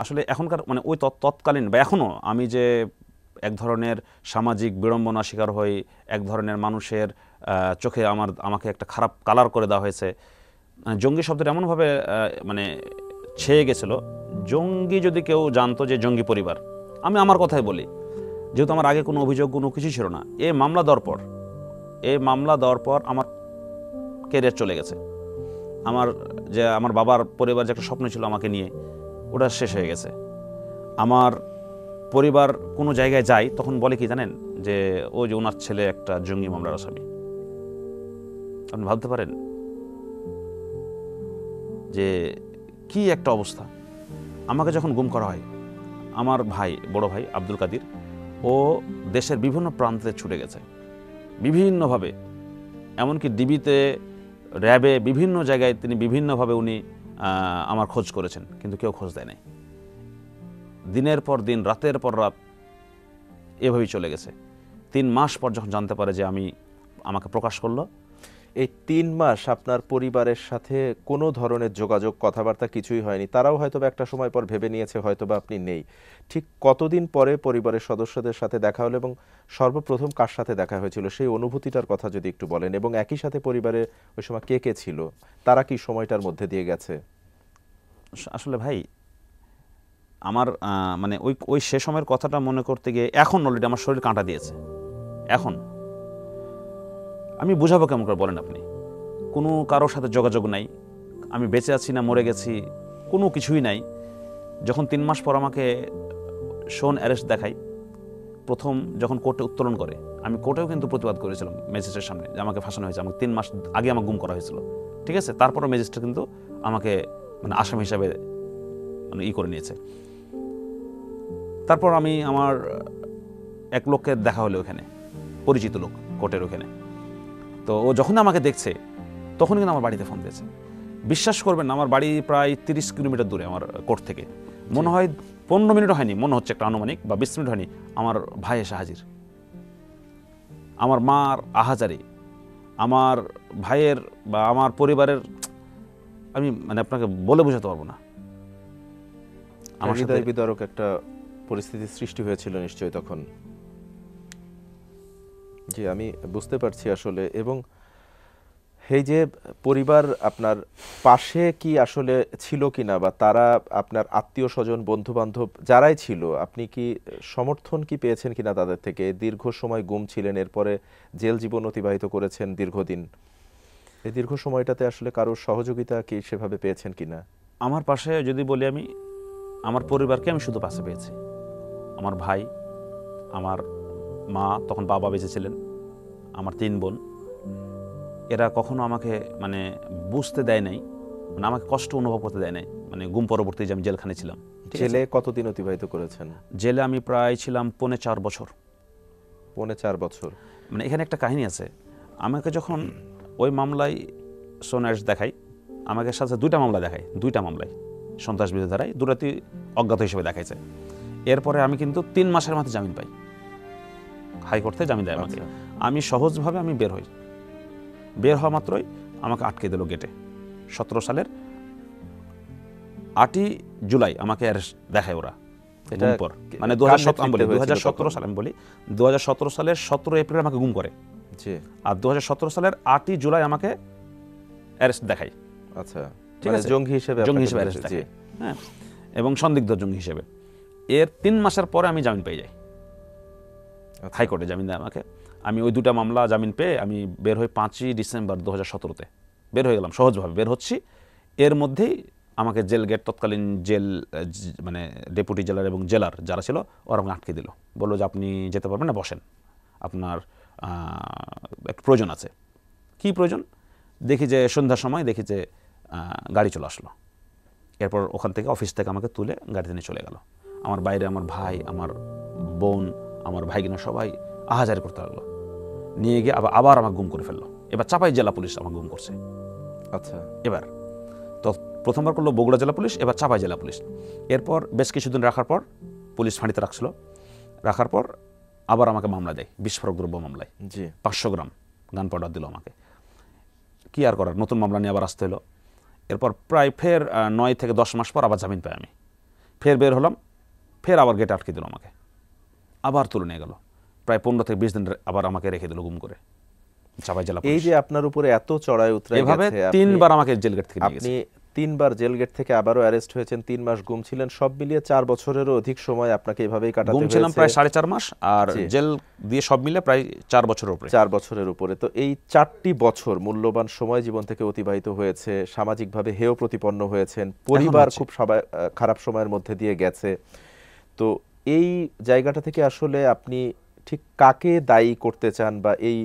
আসলে এখনকার মানে ওই তৎকালীন বা এখনও আমি যে এক ধরনের সামাজিক বিড়ম্বনা শিকার হই, এক ধরনের মানুষের চোখে আমাকে একটা খারাপ কালার করে দেওয়া হয়েছে। জঙ্গি শব্দটা এমনভাবে মানে ছেয়ে গেছিল, জঙ্গি যদি কেউ জানতো যে জঙ্গি পরিবার, আমি আমার কথাই বলি, যেহেতু আমার আগে কোনো অভিযোগ কোনো কিছু ছিল না, এই মামলা দেওয়ার পর আমার ক্যারিয়ার চলে গেছে। আমার বাবার পরিবার যে একটা স্বপ্ন ছিল আমাকে নিয়ে, ওটা শেষ হয়ে গেছে। আমার পরিবার কোনো জায়গায় যায়, তখন বলে কি জানেন, যে ও যে ওনার ছেলে একটা জঙ্গি মামলার আসামি। আপনি ভাবতে পারেন যে কি একটা অবস্থা। আমাকে যখন গুম করা হয়, আমার বড় ভাই আব্দুল কাদির, ও দেশের বিভিন্ন প্রান্তে ছুটে গেছে বিভিন্নভাবে, এমনকি ডিবিতে, র্যাবে, বিভিন্ন জায়গায় তিনি বিভিন্নভাবে উনি আমার খোঁজ করেছেন, কিন্তু কেউ খোঁজ দেয় নাই। দিনের পর দিন, রাতের পর রাত এভাবেই চলে গেছে। 3 মাস পর যখন জানতে পারে যে আমাকে প্রকাশ করলো। এই 3 মাস আপনার পরিবারের সাথে কোনো ধরনের যোগাযোগ, কথাবার্তা কিছুই হয়নি। তারাও হয়তো একটা সময় পর ভেবে নিয়েছে হয়তো বা আপনি নেই। ঠিক কতদিন পরে পরিবারের সদস্যদের সাথে দেখা হলো এবং সর্বপ্রথম কার সাথে দেখা হয়েছিল, সেই অনুভূতিটার কথা যদি একটু বলেন, এবং একই সাথে পরিবারে ওই সময় কে কে ছিল, তারা কি সময়টার মধ্যে দিয়ে গেছে? আসলে ভাই আমার মানে ওই সে সময়ের কথাটা মনে করতে গিয়ে এখন অলরেডি আমার শরীর কাঁটা দিয়েছে। এখন আমি বুঝাবো কেমন করে বলেন আপনি? কোনো কারোর সাথে যোগাযোগ নাই, আমি বেঁচে আছি না মরে গেছি কোনো কিছুই নাই। যখন 3 মাস পর আমাকে শোন অ্যারেস্ট দেখাই, প্রথম যখন কোর্টে উত্তোলন করে, আমি কোর্টেও কিন্তু প্রতিবাদ করেছিলাম ম্যাজিস্ট্রেটের সামনে যে আমাকে ফাঁসানো হয়েছে, আমাকে 3 মাস আগে আমাকে গুম করা হয়েছিল, ঠিক আছে? তারপরও ম্যাজিস্ট্রেট কিন্তু আমাকে মানে আসামি হিসাবে মানে করে নিয়েছে। তারপর আমার এক লোককে দেখা হলো ওখানে, পরিচিত লোক কোর্টের ওখানে। তো ও যখন আমাকে দেখছে তখন কিন্তু আমার বাড়িতে ফোন দিয়েছে। বিশ্বাস করবেন না, আমার বাড়ি প্রায় 30 কিলোমিটার দূরে আমার কোর্ট থেকে। মনে হয় 15 মিনিটও হয়নি, মনে হচ্ছে একটা আনুমানিক, বা 20 মিনিট হয়নি, আমার ভাই এসে হাজির। আমার মার আহাজারি, আমার ভাইয়ের বা আমার পরিবারের, আমি মানে আপনাকে বলে বোঝাতে পারবো না। আমার হৃদয় বিদারক একটা পরিস্থিতির সৃষ্টি হয়েছিল নিশ্চয়ই তখন। জি, আমি বুঝতে পারছি আসলে। এবং এই যে পরিবার আপনার পাশে কি আসলে ছিল কিনা, বা তারা আপনার আত্মীয় স্বজন বন্ধু বান্ধব যারাই ছিল, আপনি কি সমর্থন কি পেয়েছেন কিনা তাদের থেকে? দীর্ঘ সময় গুম ছিলেন, এরপরে জেল জীবন অতিবাহিত করেছেন দীর্ঘদিন। এই দীর্ঘ সময়টাতে আসলে কারোর সহযোগিতা কি সেভাবে পেয়েছেন কিনা? আমার পাশে যদি বলি, আমি আমার পরিবারকে আমি শুধু পাশে পেয়েছি। আমার ভাই, আমার মা, তখন বাবা বেঁচে ছিলেন, আমার 3 বোন, এরা কখনো আমাকে মানে বুঝতে দেয় নাই, মানে আমাকে কষ্ট অনুভব করতে দেয় নাই। মানে গুম পরবর্তী যে আমি জেলখানে ছিলাম। জেলে কতদিন অতিবাহিত করেছেন? জেলে আমি প্রায় ছিলাম 4.5 বছর। 4.5 বছর। মানে এখানে একটা কাহিনী আছে। আমাকে যখন ওই মামলায় সোনাস দেখাই, আমাকে সাথে 2টা মামলা দেখায়, 2টা মামলায় সন্ত্রাস বিরোধী ধারায় 2টাতেই অজ্ঞাত হিসেবে দেখাইছে। এরপরে আমি কিন্তু 3 মাসের মাথায় জামিন পাই, হাইকোর্ট থেকে জামিন দেয় আমাকে। আমি সহজভাবে আমি বের হই। বের হওয়া মাত্রই আমাকে আটকে দিল গেটে। 17 সালের 8ই জুলাই আমাকে অ্যারেস্ট দেখায় ওরা। এটা পর মানে 2017 সালে, আমি বলি 2017 সালের 17 এপ্রিল আমাকে গুম করে। আর 2017 সালের 8ই জুলাই আমাকে অ্যারেস্ট দেখায়। আচ্ছা, ঠিক আছে, জঙ্গি হিসেবে অ্যারেস্ট দেখায়, হ্যাঁ, এবং সন্দিগ্ধ জঙ্গি হিসেবে। এর 3 মাসের পরে আমি জামিন পেয়ে যাই, হাইকোর্টে জামিন দেয় আমাকে। আমি ওই 2টা মামলা জামিন পেয়ে আমি বের হই 5ই ডিসেম্বর 2017-তে বের হয়ে গেলাম, সহজভাবে বের হচ্ছি। এর মধ্যেই আমাকে জেল গেট, তৎকালীন জেল মানে ডেপুটি জেলার এবং জেলার যারা ছিল ওরা আমাকে আটকে দিল। বললো যে আপনি যেতে পারবেন না, বসেন, আপনার একটু প্রয়োজন আছে। কি প্রয়োজন? দেখি যে সন্ধ্যার সময় দেখি যে গাড়ি চলে আসলো। এরপর ওখান থেকে অফিস থেকে আমাকে তুলে গাড়িতে নিয়ে চলে গেল। আমার বাইরে আমার ভাই, আমার বোন, আমার ভাইগিনা সবাই আহাজারি করতে লাগলো। নিয়ে গিয়ে আবার আমাকে গুম করে ফেললো। এবার চাপাই জেলা পুলিশ আমাকে গুম করছে। আচ্ছা, এবার তো প্রথমবার করলো বগুড়া জেলা পুলিশ, এবার চাপাই জেলা পুলিশ। এরপর বেশ কিছুদিন রাখার পর পুলিশ ফাঁড়িতে রাখছিল। রাখার পর আবার আমাকে মামলা দেয়, বিস্ফোরক দ্রব্য মামলায়। 500 গ্রাম গান পাউডার দিল আমাকে। কি আর করার, নতুন মামলা নিয়ে আবার আসতে হলো। এরপর প্রায় ফের 9 থেকে 10 মাস পর আবার জামিন পাই আমি। ফের বের হলাম, ফের আবার গেটে আটকে দিল আমাকে, আবার তুলে নিয়ে গেল। প্রায় 15 থেকে 20 দিন আবার আমাকে রেখে দিল গুম করে চাপাই জেলা পুলিশ। এই যে আপনার উপরে এত চড়াই উতরাই এভাবে গেছে, 3বার আমাকে জেল গেট থেকে নিয়ে গেছে। আপনি 3বার জেল গেট থেকে আবারও অ্যারেস্ট হয়েছেন, 3 মাস গুম ছিলেন, সব মিলিয়ে 4 বছরেরও অধিক সময় আপনাকে এভাবেই কাটাতে হয়েছে। গুম ছিলাম প্রায় 4.5 মাস, আর জেল দিয়ে সব মিলে প্রায় 4 বছরের উপরে। 4 বছরের উপরে। তো এই 4টি বছর মূল্যবান সময় জীবন থেকে অতিবাহিত হয়েছে, সামাজিকভাবে হেয় প্রতিপন্ন হয়েছেন, পরিবার খুব খারাপ সময়ের মধ্যে দিয়ে গেছে। তো এই জায়গাটা থেকে আসলে আপনি ঠিক কাকে দায়ী করতে চান, বা এই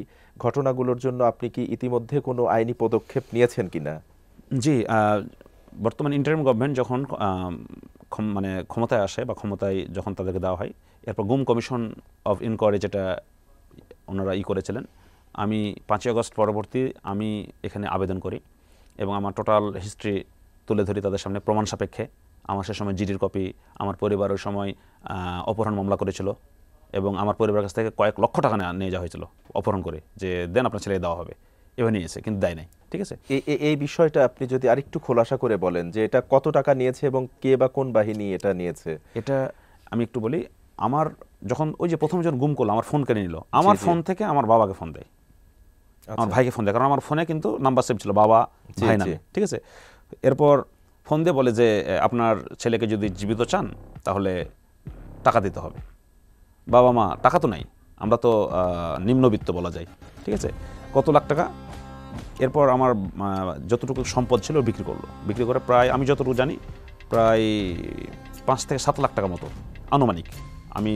ঘটনাগুলোর জন্য আপনি কি ইতিমধ্যে কোনো আইনি পদক্ষেপ নিয়েছেন কিনা? জি, বর্তমান ইন্টারিম গভর্নমেন্ট যখন মানে ক্ষমতায় আসে বা ক্ষমতায় যখন তাদেরকে দেওয়া হয়, এরপর গুম কমিশন অফ ইনকোয়ারি যেটা ওনারা করেছিলেন, আমি 5ই আগস্ট পরবর্তী আমি এখানে আবেদন করি এবং আমার টোটাল হিস্ট্রি তুলে ধরি তাদের সামনে প্রমাণ সাপেক্ষে। আমার সে সময় জিডির কপি, আমার পরিবারের সময় অপহরণ মামলা করেছিল এবং আমার পরিবারের কাছ থেকে কয়েক লক্ষ টাকা নিয়ে যাওয়া হয়েছিল অপহরণ করে, যে দেন আপনার ছেলে দেওয়া হবে, এভাবে নিয়েছে, কিন্তু দেয় নাই। ঠিক আছে, এই বিষয়টা আপনি যদি আরেকটু খোলাসা করে বলেন যে এটা কত টাকা নিয়েছে এবং কে বা কোন বাহিনী এটা নিয়েছে। এটা আমি একটু বলি। আমার যখন ওই যে প্রথম যখন গুম করলো, আমার ফোন কেড়ে নিল, আমার ফোন থেকে আমার বাবাকে ফোন দেয়, আমার ভাইকে ফোন দেয়, কারণ আমার ফোনে কিন্তু নাম্বার সেভ ছিল বাবা ভাই নামে। ঠিক আছে, এরপর ফোন দিয়ে বলে যে আপনার ছেলেকে যদি জীবিত চান তাহলে টাকা দিতে হবে। বাবা মা টাকা তো নাই, আমরা তো নিম্নবিত্ত বলা যায়। ঠিক আছে, কত লাখ টাকা। এরপর আমার যতটুকু সম্পদ ছিল বিক্রি করলো, বিক্রি করে প্রায় আমি যতটুকু জানি প্রায় 5 থেকে 7 লাখ টাকা মতো আনুমানিক আমি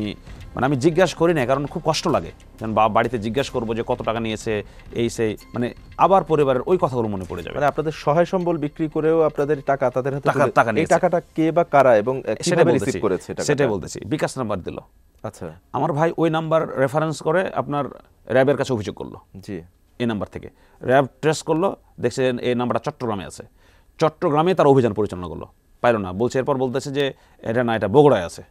মানে আমি জিজ্ঞাসা করি না, কারণ খুব কষ্ট লাগে, যেন বাড়িতে জিজ্ঞাসা করবো যে কত টাকা নিয়েছে এই সেই, মানে আবার পরিবারের ওই কথাগুলো মনে পড়ে যাবে। মানে আপনাদের সহায় সম্বল বিক্রি করেও আপনাদের টাকা তাদের হাতে টাকা এই টাকাটা কে বা কারা এবং কিভাবে রিসিভ করেছে টাকাটা? সেটাই বলতেছি। বিকাশ নাম্বার দিল। আচ্ছা, আমার ভাই ওই নাম্বার রেফারেন্স করে আপনার র্যাবের কাছে অভিযোগ করলো, জি, এই নাম্বার থেকে র্যাব ট্রেস করলো, দেখছেন এই নাম্বারটা চট্টগ্রামে আছে, চট্টগ্রামে তার অভিযান পরিচালনা করলো, পাইল না, বলছে এরপর বলতেছে যে এটা না, এটা বগুড়ায় আছে।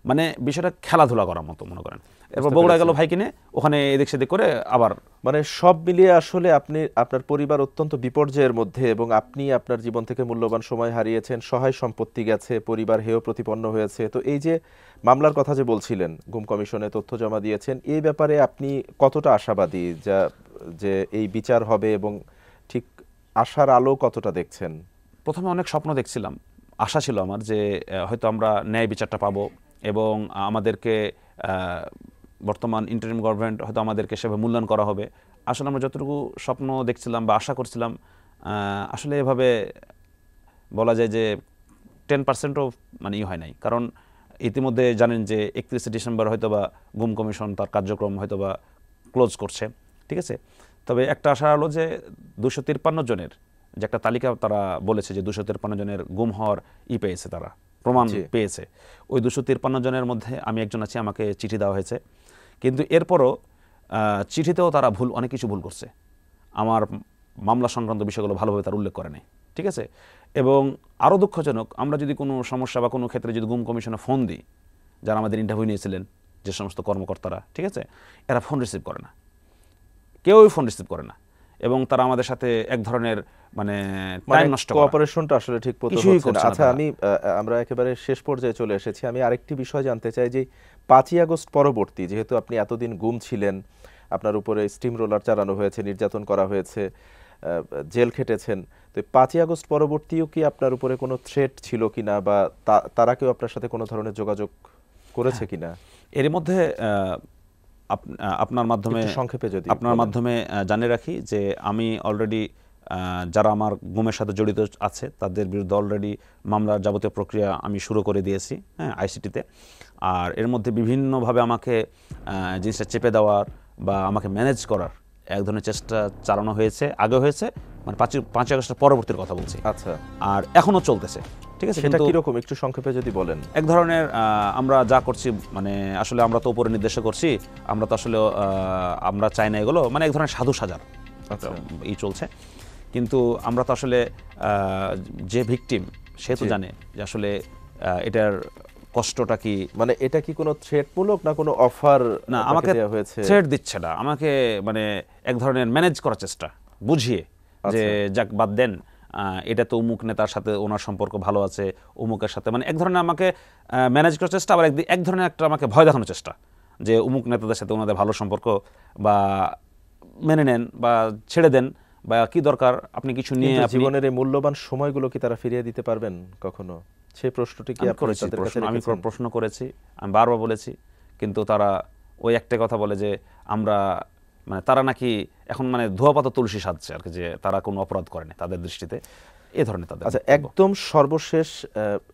মানে বিষয়টা খেলাধুলা করার মতো মনে করেন। এরপর বগুড়ায় গেল ভাই কিনে, ওখানে এদিক সেদিক করে আবার, মানে সব মিলিয়ে আসলে আপনি আপনার পরিবার অত্যন্ত বিপর্যয়ের মধ্যে, এবং আপনি আপনার জীবন থেকে মূল্যবান সময় হারিয়েছেন, সহায় সম্পত্তি গেছে, পরিবার হেয় প্রতিপন্ন হয়েছে। তো এই যে মামলার কথা যে বলছিলেন, গুম কমিশনে তথ্য জমা দিয়েছেন, এই ব্যাপারে আপনি কতটা আশাবাদী যে এই বিচার হবে, এবং ঠিক আশার আলো কতটা দেখছেন? প্রথমে অনেক স্বপ্ন দেখছিলাম, আশা ছিল আমার যে হয়তো আমরা ন্যায় বিচারটা পাবো, এবং আমাদেরকে বর্তমান ইন্টারিম গভর্নমেন্ট হয়তো আমাদেরকে সেভাবে মূল্যায়ন করা হবে। আসলে আমরা যতটুকু স্বপ্ন দেখছিলাম বা আশা করছিলাম, আসলে এভাবে বলা যায় যে 10%ও মানে হয় নাই। কারণ ইতিমধ্যে জানেন যে 31শে ডিসেম্বর হয়তো বা গুম কমিশন তার কার্যক্রম হয়তো বা ক্লোজ করছে, ঠিক আছে। তবে একটা আশা হলো যে 253 জনের যে একটা তালিকা তারা বলেছে যে 253 জনের গুম হওয়ার পেয়েছে, তারা প্রমাণ পেয়েছে। ওই 253 জনের মধ্যে আমি একজন আছি, আমাকে চিঠি দেওয়া হয়েছে। কিন্তু এরপরও চিঠিতেও তারা অনেক কিছু ভুল করছে, আমার মামলা সংক্রান্ত বিষয়গুলো ভালোভাবে তার উল্লেখ করে নাই, ঠিক আছে। এবং আরও দুঃখজনক, আমরা যদি কোনো সমস্যা বা কোনো ক্ষেত্রে যদি গুম কমিশনে ফোন দিই, যারা আমাদের ইন্টারভিউ নিয়েছিলেন যে সমস্ত কর্মকর্তারা, ঠিক আছে, এরা ফোন রিসিভ করে না, কেউই ফোন রিসিভ করে না, এবং তারা আমাদের সাথে এক ধরনের মানে টাইম নষ্ট করা, কোঅপারেশনটা আসলে ঠিক মতো হচ্ছে না। আচ্ছা, আমরা একেবারে শেষ পর্যায়ে চলে এসেছি। আমি আরেকটি বিষয় জানতে চাই যে 5ই আগস্ট পরবর্তী, যেহেতু আপনি এতদিন গুম ছিলেন, আপনার উপরে স্টিম রোলার চালানো হয়েছে, নির্যাতন করা হয়েছে, জেল খেটেছেন, তো 5ই আগস্ট পরবর্তীও কি আপনার উপরে কোনো থ্রেট ছিল কিনা, বা তারা কেউ আপনার সাথে কোনো ধরনের যোগাযোগ করেছে কিনা? এর মধ্যে আপনার মাধ্যমে সংক্ষেপে যদি আপনার মাধ্যমে জানিয়ে রাখি যে আমি অলরেডি যারা আমার গুমের সাথে জড়িত আছে তাদের বিরুদ্ধে অলরেডি মামলার যাবতীয় প্রক্রিয়া আমি শুরু করে দিয়েছি, হ্যাঁ, আইসিটিতে। আর এর মধ্যে বিভিন্নভাবে আমাকে জিনিসটা চেপে দেওয়ার বা আমাকে ম্যানেজ করার এক ধরনের চেষ্টা চালানো হয়েছে, আগে হয়েছে, মানে 5ই আগস্টের পরবর্তীর কথা বলছি। আচ্ছা, আর এখনও চলতেছে, ঠিক আছে। সেটা কিরকম একটু সংক্ষেপে যদি বলেন? এক ধরনের আমরা যা করছি, মানে আসলে আমরা তো উপরে নির্দেশ করছি, আমরা তো আসলে আমরা চাই না এগুলো, মানে এক ধরনের সাধু সাজার চলছে। কিন্তু আমরা তো আসলে যে ভিকটিম সে তো জানে যে আসলে এটার কষ্টটা কি। মানে এটা কি কোনো থ্রেটমূলক না কোনো অফার? না, আমাকে থ্রেট দিচ্ছে না, আমাকে মানে এক ধরনের ম্যানেজ করার চেষ্টা, বুঝিয়ে যে যাক বাদ দেন, এটা তো অমুক নেতার সাথে ওনার সম্পর্ক ভালো আছে, অমুকের সাথে, মানে এক ধরনের আমাকে ম্যানেজ করার চেষ্টা, আবার এক ধরনের একটা আমাকে ভয় দেখানোর চেষ্টা যে অমুক নেতাদের সাথে ওনাদের ভালো সম্পর্ক, বা মেনে নেন বা ছেড়ে দেন, বা কি দরকার আপনি কিছু নিয়ে জীবনের এই মূল্যবান সময়গুলো কি তারা ফিরিয়ে দিতে পারবেন কখনো? সেই প্রশ্নটি কি আমি প্রশ্ন করেছি, আমি বারবার বলেছি, কিন্তু তারা ওই একটা কথা বলে যে আমরা মানে তারা নাকি এখন মানে ধোয়াপাতা তুলসী সাজছে আর কি, যে তারা কোনো অপরাধ করেনি তাদের দৃষ্টিতে, এই ধরনের তাদের। আচ্ছা, একদম সর্বশেষ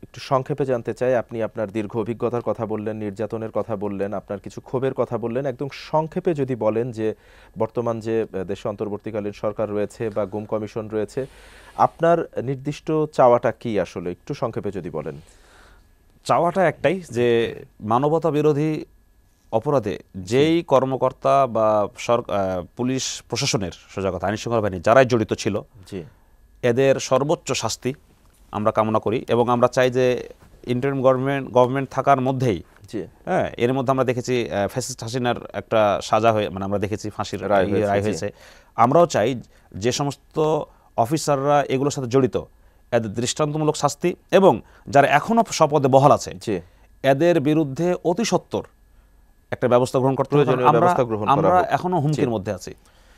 একটু সংক্ষেপে জানতে চাই, আপনি আপনার দীর্ঘ অভিজ্ঞতার কথা বললেন, নির্যাতনের কথা বললেন, আপনার কিছু ক্ষোভের কথা বললেন, একদম সংক্ষেপে যদি বলেন যে বর্তমান যে দেশে অন্তর্বর্তীকালীন সরকার রয়েছে বা গুম কমিশন রয়েছে, আপনার নির্দিষ্ট চাওয়াটা কি আসলে একটু সংক্ষেপে যদি বলেন? চাওয়াটা একটাই, যে মানবতা বিরোধী অপরাধে যেই কর্মকর্তা বা পুলিশ প্রশাসনের, সোজা কথা আইন শৃঙ্খলা বাহিনী যারাই জড়িত ছিল, এদের সর্বোচ্চ শাস্তি আমরা কামনা করি। এবং আমরা চাই যে ইন্টারিম গভর্নমেন্ট থাকার মধ্যেই, হ্যাঁ, এর মধ্যে আমরা দেখেছি ফ্যাসিস্ট হাসিনার একটা সাজা হয়ে, মানে আমরা দেখেছি ফাঁসির রায় হয়েছে। আমরাও চাই যে সমস্ত অফিসাররা এগুলোর সাথে জড়িত এদের দৃষ্টান্তমূলক শাস্তি, এবং যারা এখনো স্বপদে বহাল আছে এদের বিরুদ্ধে অতি সত্বর একটা ব্যবস্থা গ্রহণ করতে হবে। আমরা এখনো হুমকির মধ্যে আছি,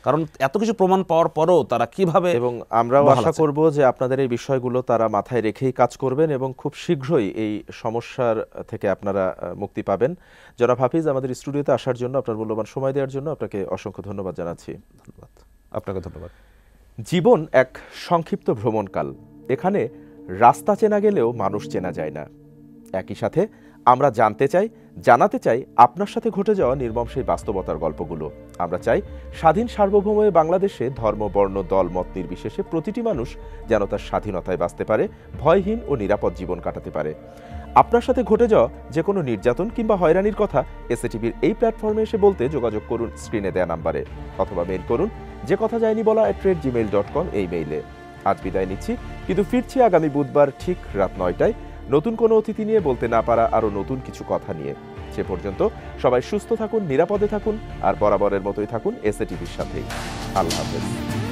কারণ এত কিছু প্রমাণ পাওয়ার পরেও তারা কিভাবে, এবং আমরাও আশা করব যে আপনাদের এই বিষয়গুলো তারা মাথায় রেখেই কাজ করবেন, এবং খুব শীঘ্রই এই সমস্যার থেকে আপনারা মুক্তি পাবেন। জনাব হাফিজ, আমাদের স্টুডিওতে আসার জন্য, আপনার মূল্যবান সময় দেওয়ার জন্য আপনাকে অসংখ্য ধন্যবাদ জানাচ্ছি। ধন্যবাদ, আপনাকে ধন্যবাদ। জীবন এক সংক্ষিপ্ত ভ্রমণকাল, এখানে রাস্তা চেনা গেলেও মানুষ চেনা যায় না। একই সাথে আমরা জানতে চাই, জানাতে চাই আপনার সাথে ঘটে যাওয়া নির্মম সেই বাস্তবতার গল্পগুলো। আমরা চাই স্বাধীন সার্বভৌম বাংলাদেশে ধর্ম, বর্ণ, দল, মত নির্বিশেষে প্রতিটি মানুষ যেন তার স্বাধীনতায় বাঁচতে পারে, ভয়হীন ও নিরাপদ জীবন কাটাতে পারে। আপনার সাথে ঘটে যাওয়া যে কোনো নির্যাতন কিংবা হয়রানির কথা এসএটিভির এই প্ল্যাটফর্মে এসে বলতে যোগাযোগ করুন স্ক্রিনে দেয়া নাম্বারে, অথবা মেইল করুন যে কথা যায়নি বলা @gmail.com এই মেইলে। আজ বিদায় নিচ্ছি, কিন্তু ফিরছি আগামী বুধবার ঠিক রাত 9টায় নতুন কোনো অতিথি নিয়ে, বলতে না পারা আরও নতুন কিছু কথা নিয়ে। সে পর্যন্ত সবাই সুস্থ থাকুন, নিরাপদে থাকুন, আর বরাবরের মতোই থাকুন এসএটিভির সাথেই। আল্লাহ হাফেজ।